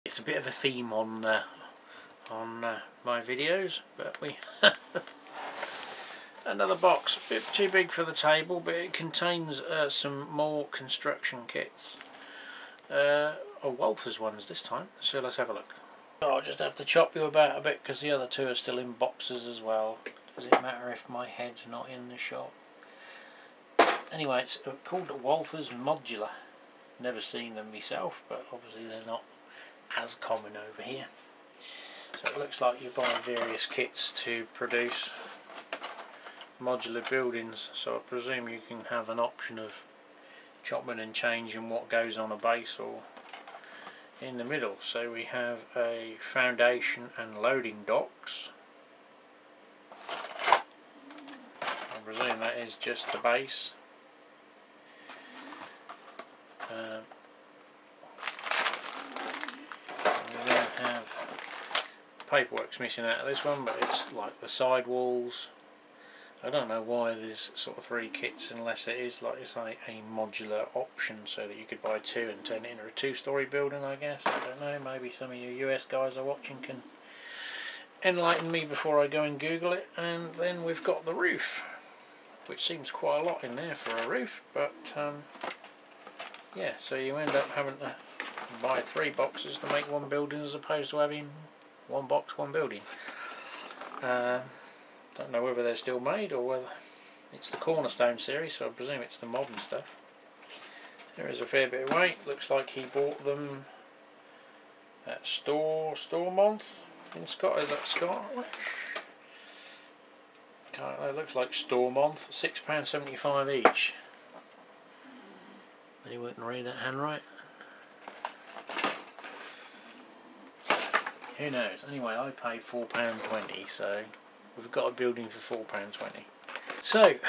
It's a bit of a theme on my videos, but we another box, a bit too big for the table, but it contains some more construction kits. Walthers ones this time, so let's have a look. I'll just have to chop you about a bit because the other two are still in boxes as well. Does it matter if my head's not in the shot? Anyway, it's called Walthers modular. Never seen them myself, but obviously they're not as common over here. So it looks like you buy various kits to produce modular buildings, so I presume you can have an option of chopping and changing what goes on a base or in the middle. So we have a foundation and loading docks. I presume that is just the base. We then have paperwork's missing out of this one, but it's like the side walls. I don't know why there's sort of 3 kits unless it is, like you say, a modular option so that you could buy 2 and turn it into a 2-story building, I guess. I don't know, maybe some of you US guys are watching can enlighten me before I go and Google it. And then we've got the roof, which seems quite a lot in there for a roof, but yeah, so you end up having to buy 3 boxes to make one building as opposed to having 1 box, 1 building. Don't know whether they're still made or whether it's the Cornerstone series, so I presume it's the modern stuff. There is a fair bit of weight. Looks like he bought them at Stormont in Scotland. Is that Scotland? It looks like Stormont. £6.75 each. Anyone can read that handwriting? Who knows? Anyway, I paid £4.20, so we've got a building for £4.20. So, I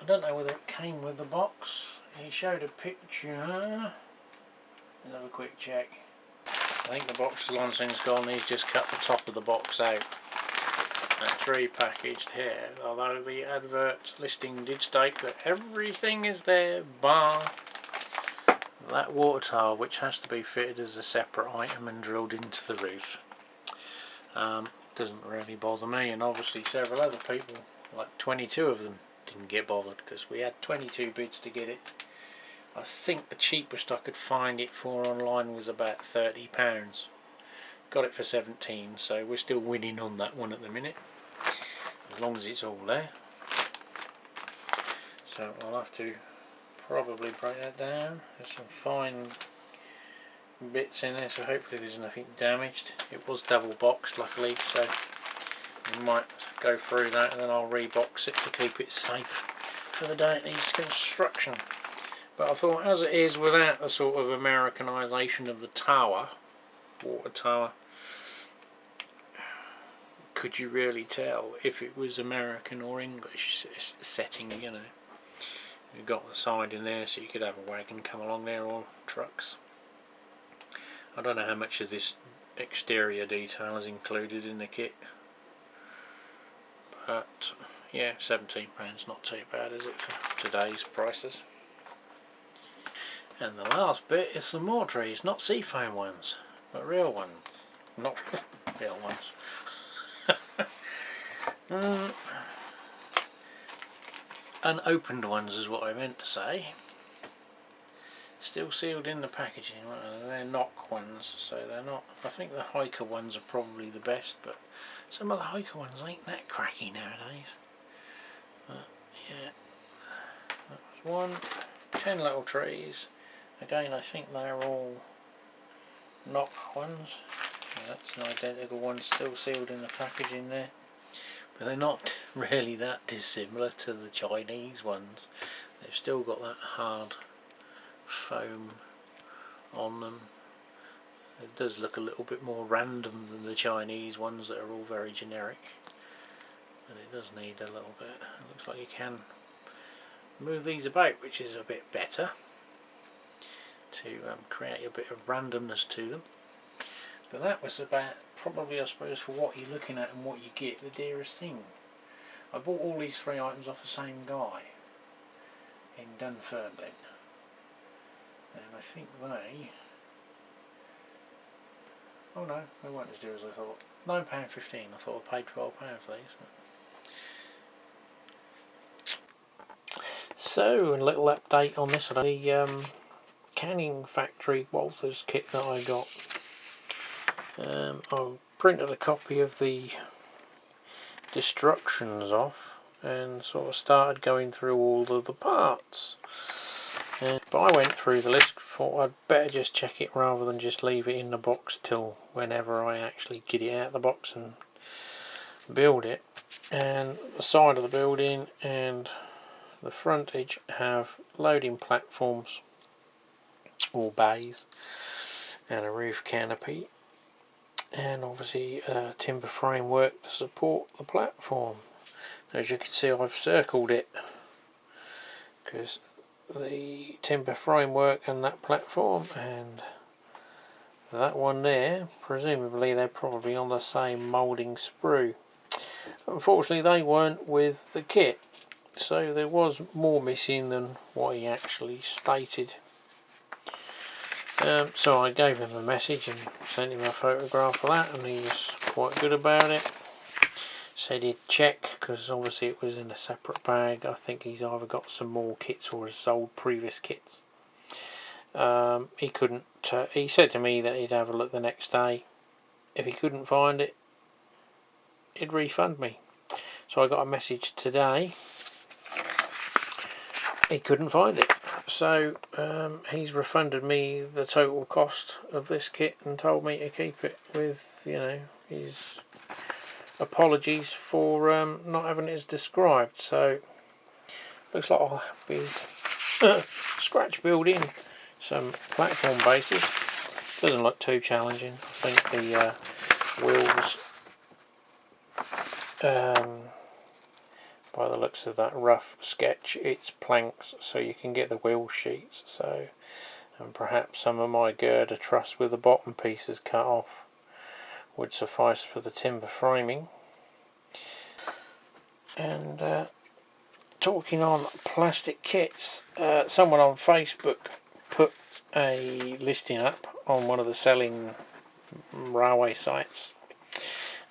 don't know whether it came with the box. He showed a picture. Let's have a quick check. I think the box lancing's gone. He's just cut the top of the box out. That's repackaged here. Although the advert listing did state that everything is there bar that water tower, which has to be fitted as a separate item and drilled into the roof. Doesn't really bother me, and obviously several other people, like 22 of them, didn't get bothered because we had 22 bids to get it. I think the cheapest I could find it for online was about £30. Got it for 17, so we're still winning on that one at the minute, as long as it's all there. So I'll have to probably break that down. There's some fine bits in there, so hopefully there's nothing damaged. It was double boxed luckily, so we might go through that and then I'll rebox it to keep it safe for the day it needs construction. But I thought, as it is, without the sort of Americanisation of the tower, water tower, could you really tell if it was American or English setting, you know? You've got the side in there so you could have a wagon come along there or trucks. I don't know how much of this exterior detail is included in the kit, but yeah, £17 not too bad, is it, for today's prices? And the last bit is some more trees, not seafoam ones, but real ones. Not real ones. Unopened ones is what I meant to say. Still sealed in the packaging. They're knock ones, so they're not. I think the hiker ones are probably the best, but some of the hiker ones ain't that cracky nowadays. But yeah, that was 10 little trees. Again, I think they're all knock ones. Yeah, that's an identical one, still sealed in the packaging there. But they're not really that dissimilar to the Chinese ones. They've still got that hard foam on them. It does look a little bit more random than the Chinese ones that are all very generic. But it does need a little bit. It looks like you can move these about, which is a bit better, to create a bit of randomness to them. But that was about, probably I suppose, for what you're looking at and what you get, the dearest thing. I bought all these 3 items off the same guy in Dunfermline, and I think they Oh no, they weren't as dear as I thought. £9.15. I thought I paid £12 for these. So, a little update on this. The canning factory Walthers kit that I got. I printed a copy of the instructions off and sort of started going through all of the parts. But I went through the list, thought I'd better just check it rather than just leave it in the box till whenever I actually get it out of the box and build it. And the side of the building and the frontage have loading platforms or bays and a roof canopy, and obviously timber framework to support the platform. As you can see, I've circled it because the timber framework and that platform and that one there, presumably they're probably on the same moulding sprue. Unfortunately they weren't with the kit, so there was more missing than what he actually stated. So I gave him a message and sent him a photograph of that, and he was quite good about it. Said he'd check, because obviously it was in a separate bag. I think he's either got some more kits or has sold previous kits. He couldn't. He said to me that he'd have a look the next day. If he couldn't find it, he'd refund me. So I got a message today. He couldn't find it. So he's refunded me the total cost of this kit and told me to keep it with, you know, his apologies for not having it as described. So looks like I'll be scratch building some platform bases. Doesn't look too challenging. I think the wheels, by the looks of that rough sketch, it's planks, so you can get the wheel sheets. So, and perhaps some of my girder truss with the bottom pieces cut off would suffice for the timber framing. And talking on plastic kits, someone on Facebook put a listing up on one of the selling railway sites,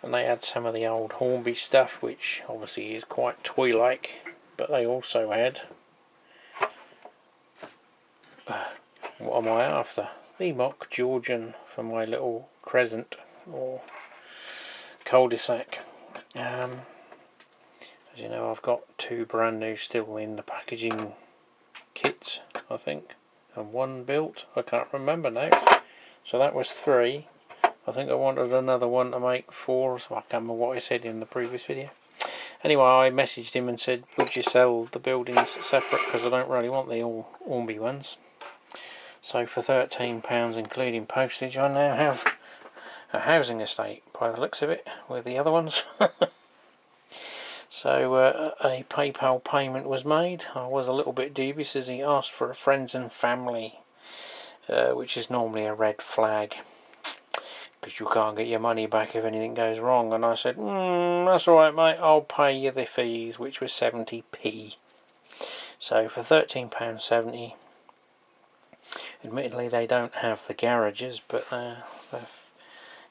and they had some of the old Hornby stuff, which obviously is quite toy-like, but they also had what am I after? The mock Georgian for my little crescent or cul-de-sac. As you know, I've got two brand new still in the packaging kits, I think, and one built. I can't remember now. So that was 3. I think I wanted another one to make 4, so I can't remember what I said in the previous video. Anyway, I messaged him and said, would you sell the buildings separate, because I don't really want the Hornby ones. So for £13 including postage, I now have a housing estate by the looks of it with the other ones. So a PayPal payment was made. I was a little bit dubious as he asked for a friends and family, which is normally a red flag, because you can't get your money back if anything goes wrong. And I said, that's alright mate, I'll pay you the fees, which was 70p. So for £13.70, admittedly they don't have the garages, but they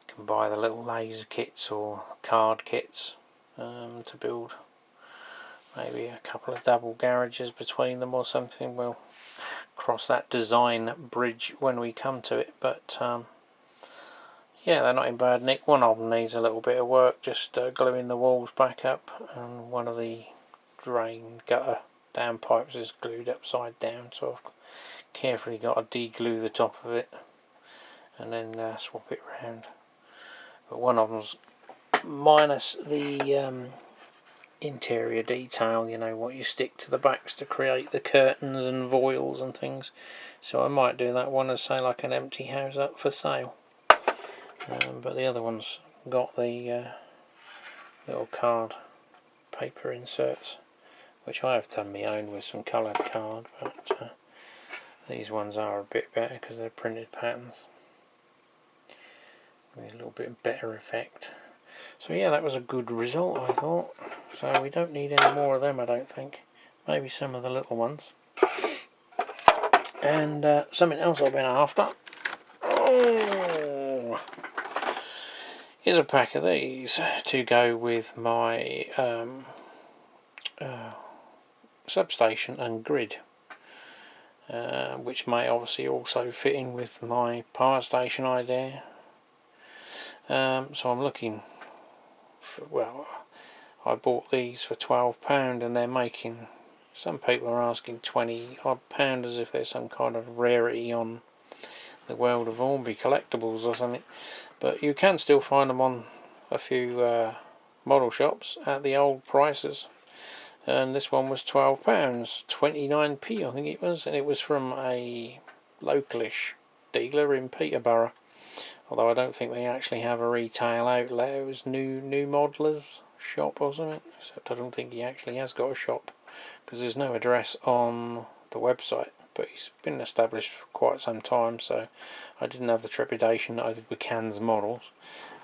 can buy the little laser kits or card kits to build maybe a couple of double garages between them or something. We'll cross that design bridge when we come to it, but yeah, they're not in bad nick. One of them needs a little bit of work, just gluing the walls back up, and one of the drain gutter downpipes is glued upside down, so I've carefully got to de-glue the top of it and then swap it round. But one of them's minus the interior detail, you know, what you stick to the backs to create the curtains and voiles and things. So I might do that one as, say, like an empty house up for sale. But the other one's got the little card paper inserts, which I have done my own with some coloured card, but these ones are a bit better because they're printed patterns with a little bit better effect. So yeah, that was a good result, I thought. So we don't need any more of them, I don't think. Maybe some of the little ones. And something else I've been after. Oh, Here's a pack of these to go with my substation and grid, which may obviously also fit in with my power station idea. So I'm looking for, well, I bought these for £12 and they're making, some people are asking £20 odd as if there's some kind of rarity on the World of Orby collectibles or something, but you can still find them on a few model shops at the old prices, and this one was £12, 29p I think it was, and it was from a localish dealer in Peterborough, although I don't think they actually have a retail outlet. It was new modelers shop or something, except I don't think he actually has got a shop because there's no address on the website, but he's been established for quite some time, so I didn't have the trepidation that I did with Cannes models.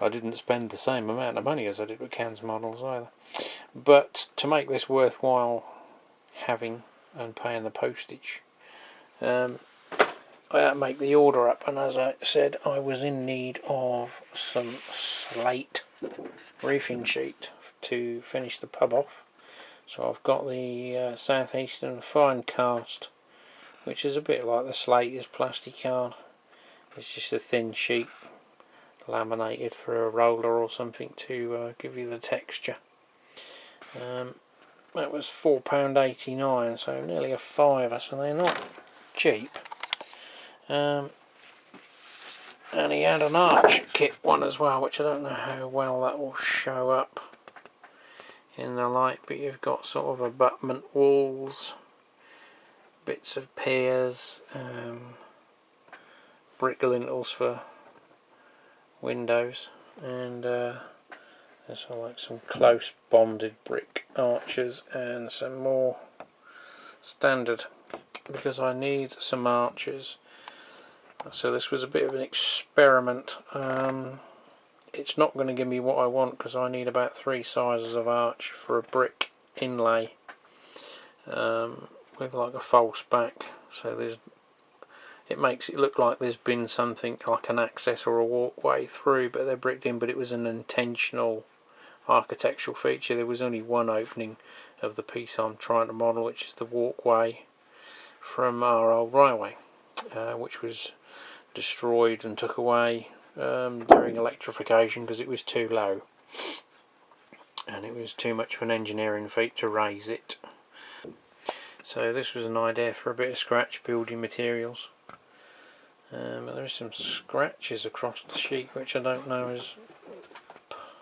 I didn't spend the same amount of money as I did with Cannes models either, but to make this worthwhile having and paying the postage, I had to make the order up, and as I said, I was in need of some slate roofing sheet to finish the pub off. So I've got the Southeastern Fine Cast, which is a bit like the Slater's Plasticard. It's just a thin sheet laminated through a roller or something to give you the texture. That was £4.89, so nearly a fiver, so they're not cheap. And he had an arch kit one as well, which I don't know how well that will show up in the light, but you've got sort of abutment walls, bits of piers, brick lintels for windows, and there's like some close bonded brick arches and some more standard, because I need some arches. So this was a bit of an experiment. It's not going to give me what I want because I need about 3 sizes of arch for a brick inlay with like a false back, so it makes it look like there's been something like an access or a walkway through, but they're bricked in, but it was an intentional architectural feature. There was only one opening of the piece I'm trying to model, which is the walkway from our old railway, which was destroyed and took away during electrification because it was too low and it was too much of an engineering feat to raise it. So this was an idea for a bit of scratch building materials, but there is some scratches across the sheet which I don't know is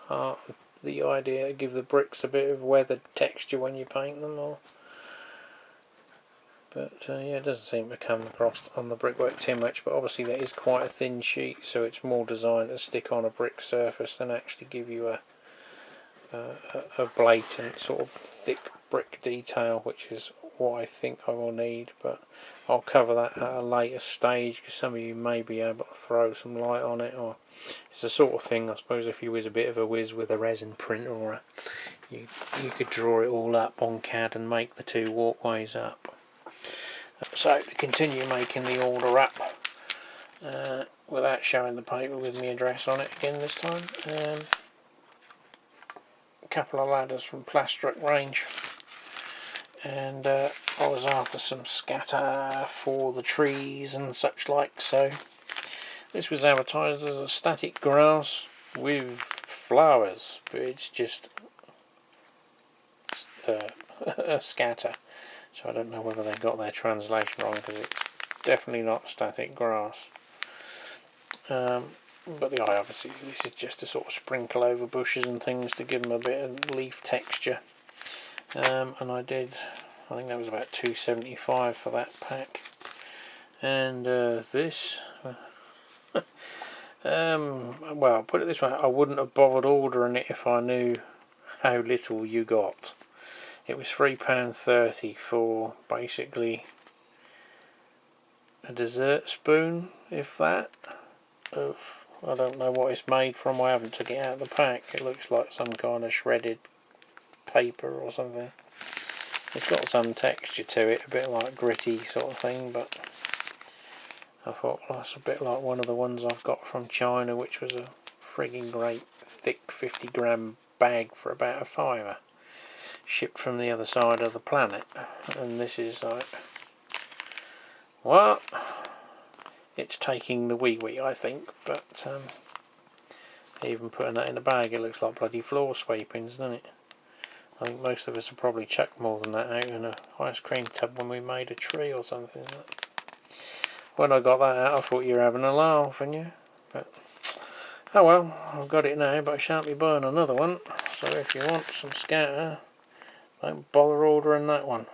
part of the idea to give the bricks a bit of weathered texture when you paint them, but yeah, it doesn't seem to come across on the brickwork too much, but obviously that is quite a thin sheet, so it's more designed to stick on a brick surface than actually give you a blatant sort of thick brick detail, which is what I think I will need, but I'll cover that at a later stage because some of you may be able to throw some light on it, or it's the sort of thing, I suppose, if you was a bit of a whiz with a resin printer or you could draw it all up on CAD and make the 2 walkways up. So to continue making the order up without showing the paper with my address on it again this time, a couple of ladders from Plastruck range, and I was after some scatter for the trees and such like, so this was advertised as a static grass with flowers, but it's just a scatter. So I don't know whether they got their translation wrong, because it's definitely not static grass. But the eye, obviously, this is just to sort of sprinkle over bushes and things to give them a bit of leaf texture. And I think that was about £2.75 for that pack. And this, well, put it this way, I wouldn't have bothered ordering it if I knew how little you got. It was £3.30 for basically a dessert spoon, if that, of, I don't know what it's made from, I haven't took it out of the pack. It looks like some kind of shredded paper or something. It's got some texture to it, a bit like gritty sort of thing, but I thought, well, that's a bit like one of the ones I've got from China, which was a frigging great thick 50-gram bag for about a £5, shipped from the other side of the planet. And this is like, what? It's taking the wee I think, but even putting that in a bag, it looks like bloody floor sweepings, doesn't it? I think most of us have probably chucked more than that out in an ice cream tub when we made a tree or something. When I got that out, I thought you were having a laugh, and you. But oh well, I've got it now, but I shan't be buying another one. So if you want some scatter, don't bother ordering that one.